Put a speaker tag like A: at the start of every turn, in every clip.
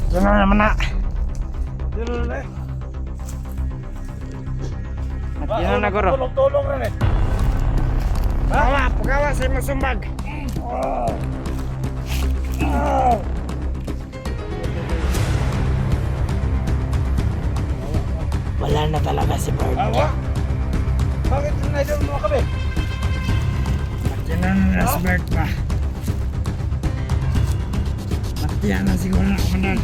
A: Ano naman na?
B: Dito na eh.
A: Matiyan na guro.
B: Tulong rin eh.
A: Pagawa sa imong sumbag. Wala na talaga si Bert.
B: Awa? Bakit na-idol mo kami?
A: Matiyan na si Bert pa. Matiyan na siguro na komandan.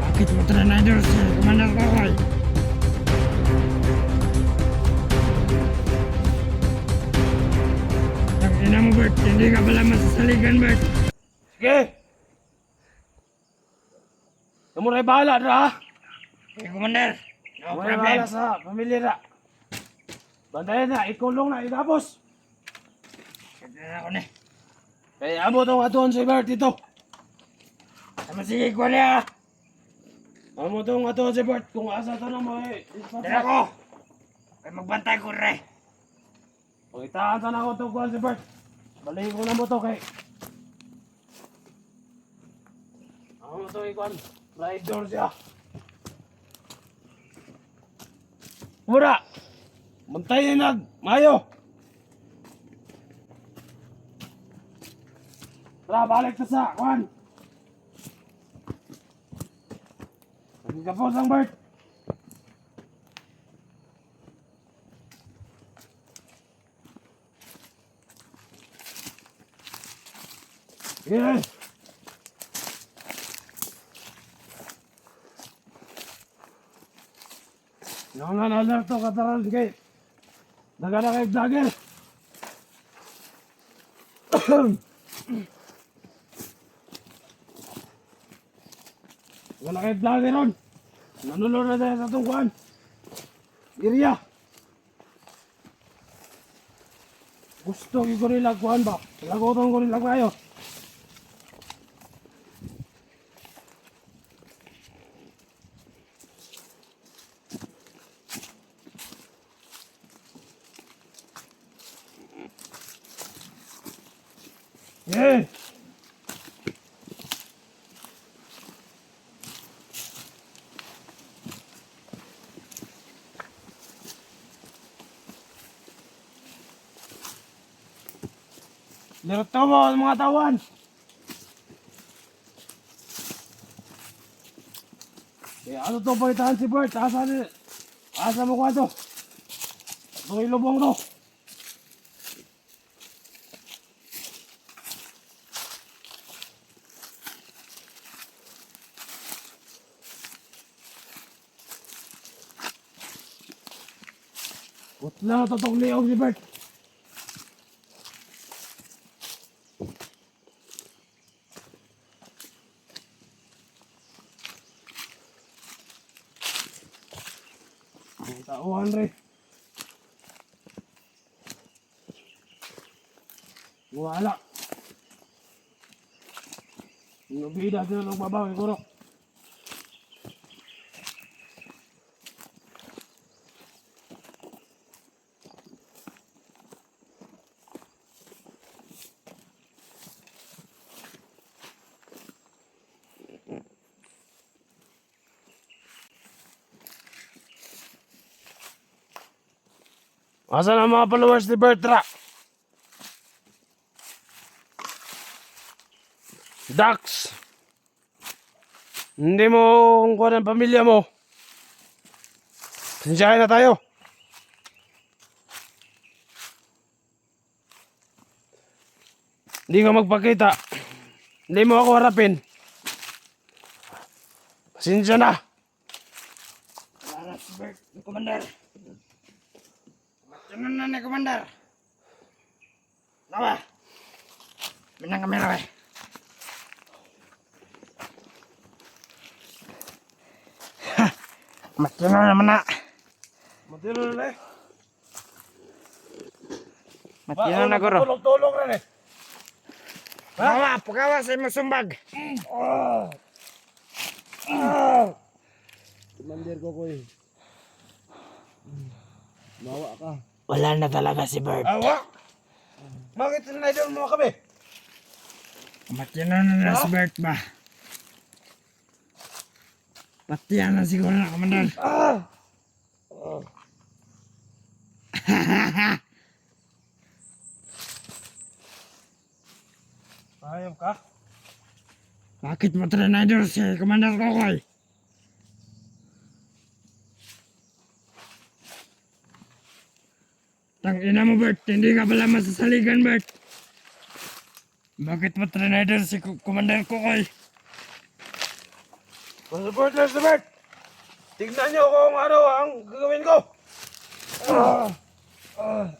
A: Bakit mo na-idol si Komandan Kaway? Ina mo Bert, hindi ka pala masasaligan Bert.
B: Sige. Kamuray bahala na ha.
A: Sige Komandan, no
B: Kamuray
A: problem.
B: bahala sa pamilya na. Bantayan na, ikulong na, itapos.
A: Sige na ako na.
B: Kaya amo itong atuan si Bert dito.
A: Sama sige ko niya.
B: Amo itong atuan si Bert kung asa ito na mo eh.
A: Dala ko. Kaya magbantay ko rin.
B: Kung itaan na ako itong kuhan si Bert. Balikin ko na mo ito kay. Amo ito ikuhan. Rider siya. Mura! Bantayan na, mayo! Tara, balik na sa kuhan. Kapos ang Bert. Yeah. Nangangalar to kataral kay. Nagana kay vlogger. Wala kay vlogger ron. Nanulor na tayo sa tungkuan. Iriya. Gusto ko rin lagkuhan ba? Lagotan ko rin lang kayo. Yeah. Lirot mo mga tawan. Eh, ano to palitan si Bert? Asa mo ko ito? Ito ilubong to. Putla na totong liog si Bert. Tauhan rin. Wala. Nubida sila ng babaw, siguro. Asan ang mga followers ni Bertra? Dax! Hindi mo kung kuha ng pamilya mo. Sinsyahin na tayo. Hindi ka magpakita. Hindi mo ako harapin. Pasensya na.
A: Wala na si Bert, ni Komandar. Matiyan na ni Komandar. Nawa. Minang kami na eh. Matiyan na naman na.
B: Matino na eh.
A: Matiyan na guro.
B: Tulong rin eh.
A: Pagawa sa imong sumbag.
B: Commander ko ko eh. Bawa ka.
C: Wala na talaga si Bert.
B: Awa! Bakit sinidol mo kami?
A: Matiyan na si Bert ba? Patiyan na siguro na, Commander.
B: Ayam ka?
A: Bakit mo trinidor si Commander Kokoy? Tangina mo, Bert. Hindi ka pala masasaligan, Bert. Bakit mo trinidor si Commander Kokoy?
B: Support lang sa Bert! Tignan niyo kung ano ang gagawin ko! Tama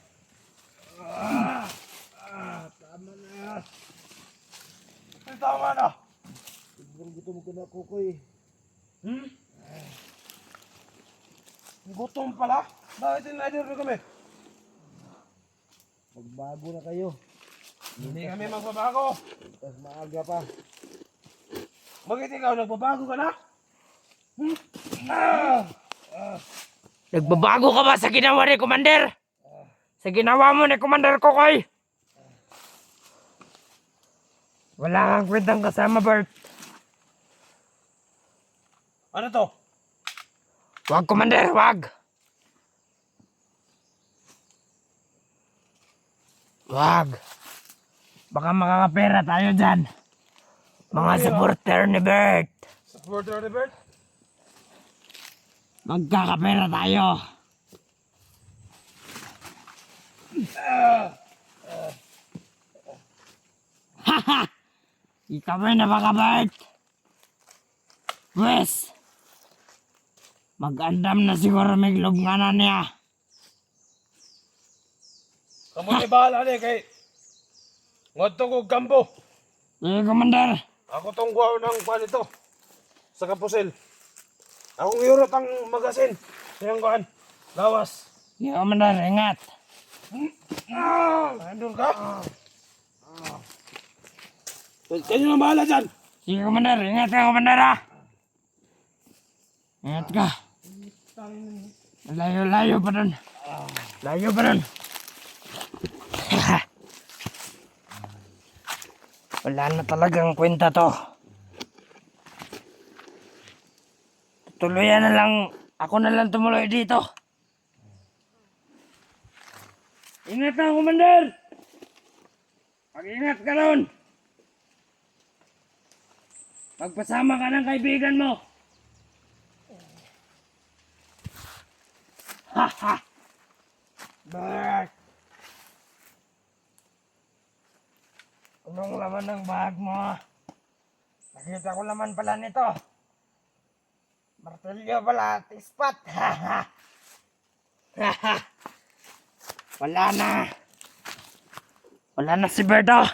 B: na! Tama na! Gutom ko na, Kukoy. Gutom pala? Bakit tinidor mo kami? Magbago na kayo. Hindi kami magbabago. Mas maaga pa. Bakit ikaw nagbabago ka na?
C: Nagbabago ka ba sa ginawa ni Commander? Sa ginawa mo ni Commander Kokoy?
A: Wala kang kwentang kasama, Bert.
B: Ano to?
C: Wag, Commander, wag. Wag.
A: Baka makakapera tayo dyan.
C: Mga supporter ni Bert.
B: Supporter ni Bert?
A: Magkakapera tayo. Haha! Ikaw ay napaka-Bert. Pwes, mag-andam na siguro may lubnganan niya.
B: Kamu ni bahala ni kay ngodto ko gambo.
A: Eh, Commander.
B: Ako tong guwaw ng palito sa kapusil. Akong yurot ang magasin. Siyang kuhan. Lawas.
A: Eh, Commander, ingat.
B: Nandun ka? Kayo na bahala dyan.
A: Sige, Commander. Ingat ka, Commander, ha? Ingat ka. Layo-layo pa dun. Layo pa dun. Wala na talagang kwenta to. Tuluyan na lang. Ako na lang tumuloy dito. Ingat ka, Commander. Mag-ingat ka nun. Magpasama ka ng kaibigan mo. Ha. Bert. Anong laman ng bag mo? Nakita ko laman pala nito. Martilyo pala, tispat. Wala na. Wala na si Bert, oh.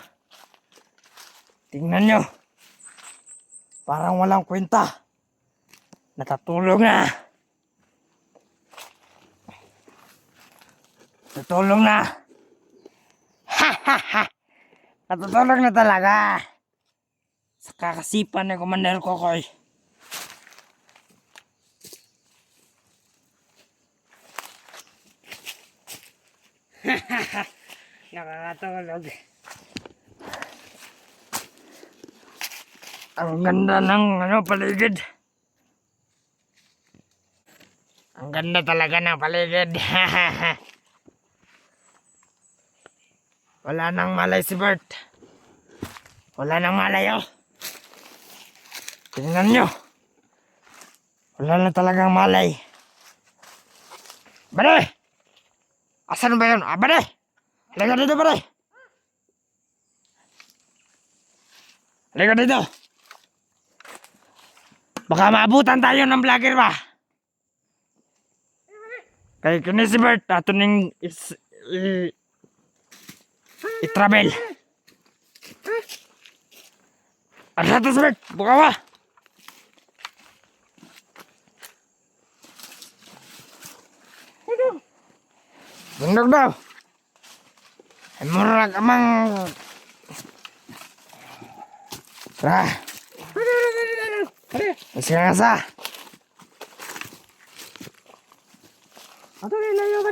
A: Tingnan nyo. Parang walang kwenta. Natatulog na. Natutulog na. Natutulog na talaga. Sa kakasipan ni Commander Kokoy. Nakakatulog. Ang ganda ng paligid. Ang ganda talaga ng paligid. Wala nang malay si Bert. Wala nang malay, oh. Tingnan nyo. Wala na talagang malay. Bare! Asan ba yun? Bare! Halika dito, bare! Halika dito. Baka maabutan tayo ng vlogger ba? Kaya kini si Bert, ato ning i-travel. Ano to si Bert? Buka ba? Tundog daw. Ay murag amang. Tara. Masih nga sa.
B: Ato na layo ka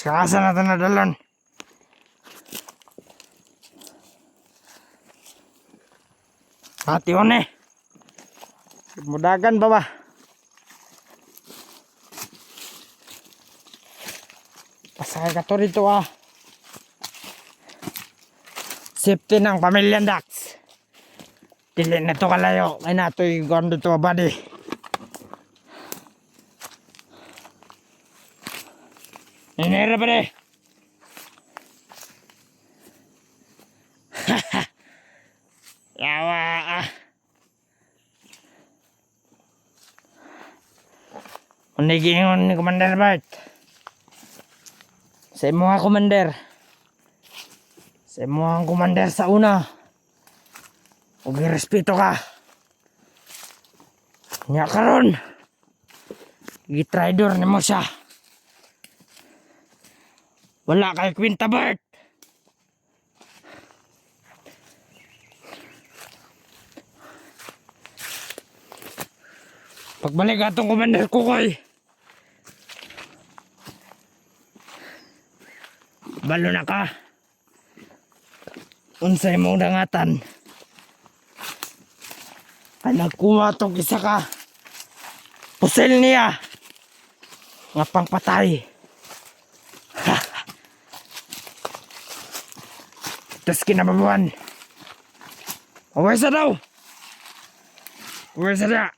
C: Kakasan natin na dalon. Hati on eh. Mudagan ba ba? Pasakay ka to rito ah. Safety ng pamilya Dax. Dili na to kalayo. Ay na to yung gondo to body. Inera ba de? Yawa ah. Unigingon ni Commander Bart. Sa imo nga Commander. Sa imo ang Commander sa una. Huwag respeto ka. Nya karon. Gitraidor ni mo siya. Wala kay Quinta Bart. Pagbalik atong Commander Kukoy. Balo na ka. Unsay mong dangatan. Nagkuha tong isa ka. Pusil niya. Nga pangpatay. Tapos kinababuan. Uwi sa daw. Uwi sa da.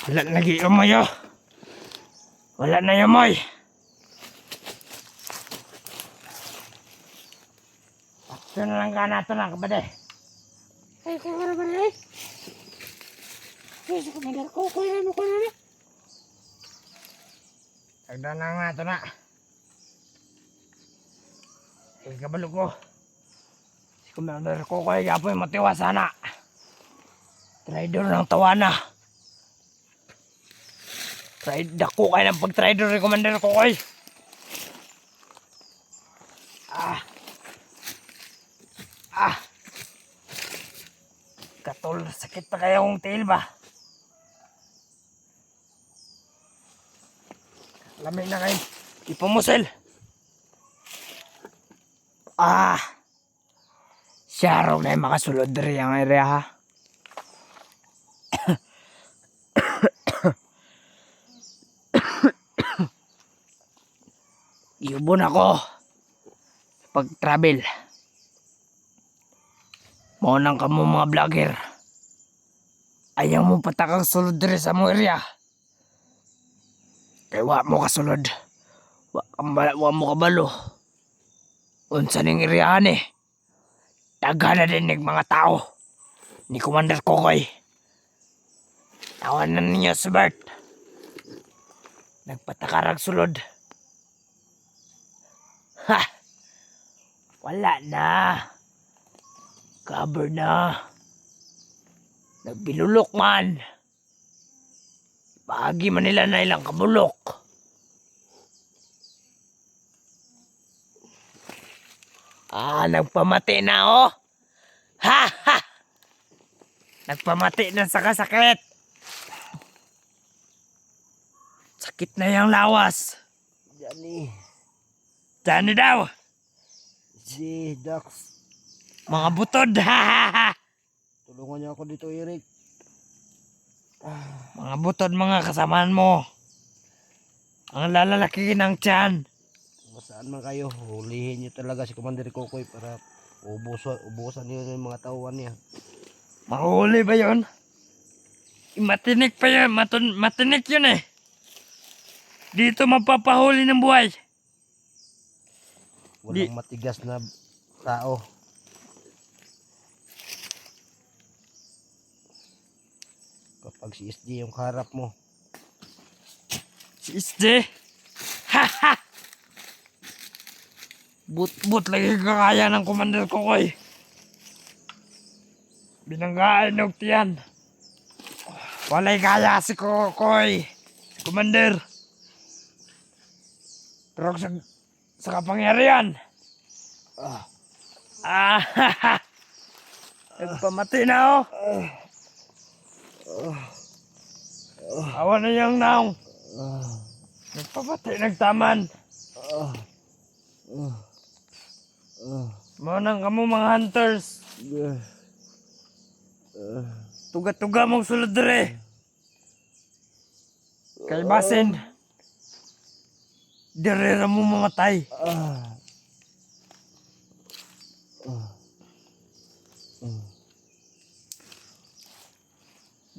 C: Wala lagi umoy oh. Wala na umoy. Ito na lang ka nato na kabade.
A: Ay, kung ano ba na eh? Ay, sa Commander Kukoy na mo ko na eh.
C: Tagda na nga ito na. Ay, kabalo ko. Si Commander Kukoy kapoy matiwa sana. Traidor ng tawana. Dako kayo ng pag-traidor ni Commander Kukoy. Katol, sakit pa kaya akong tail ba? Lamig na kayo. Ipumusel. Siya raw na yung makasulod rin ang area ha. Iubon ako. Pag-travel. Maunang ka mo mga vlogger. Ayaw mo patakang sulod rin sa mong area. Kaya wa mo kasulod. Wa mo kabalo. Unsa ning iriyahan eh. Daga na din ng mga tao. Ni Commander Kukoy. Tawanan ninyo si Bert. Nagpatakarag sulod. Ha! Wala na. Cover na. Nagbilulok man. Bahagi man nila na ilang kabulok. Nagpamati na oh. Ha ha. Nagpamati na sa kasakit. Sakit na yung lawas. Johnny daw.
B: Si Dax.
C: Mga butod. Ha ha ha.
B: Tulungan niyo ako dito, Eric.
C: Mga butod mga kasamaan mo. Ang lalalaki ng tiyan.
B: Saan man kayo, hulihin niyo talaga si Commander Kukoy para ubusan niyo yung mga tauhan niya.
C: Mahuli ba yun? Matinik pa yun. Matinik yun eh. Dito mapapahuli ng buhay.
B: Walang matigas na tao. Kapag si SJ yung kaharap mo.
C: Si SJ? Ha ha! But lagi kakaya ng Commander Kukoy. Binanggaan ng tiyan. Walay kaya si Kukoy. Commander. Pero sa kapangyarihan. Ha ha! Nagpamati na oh. Awan na yung naong.
A: Nagpapatay nagtaman. Mga nang kamo mga hunters. Tuga-tuga mong sulod dire. Kay basin. Dire ra mo mamatay.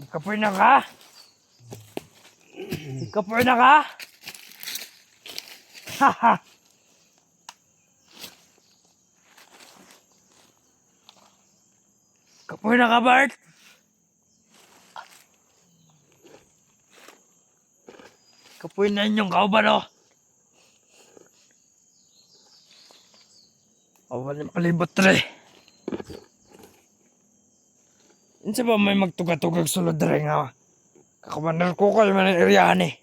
A: Kapoy na ka? Kapoy na ka? Haha! Kapoy na ka, Bart? Kapoy na inyong kauban, oh. Awan yung palibot, tre. Insa ba may magtuga-tugag sulod, tre, nga? Kakabanar ko kayo man ang iriyahan, eh.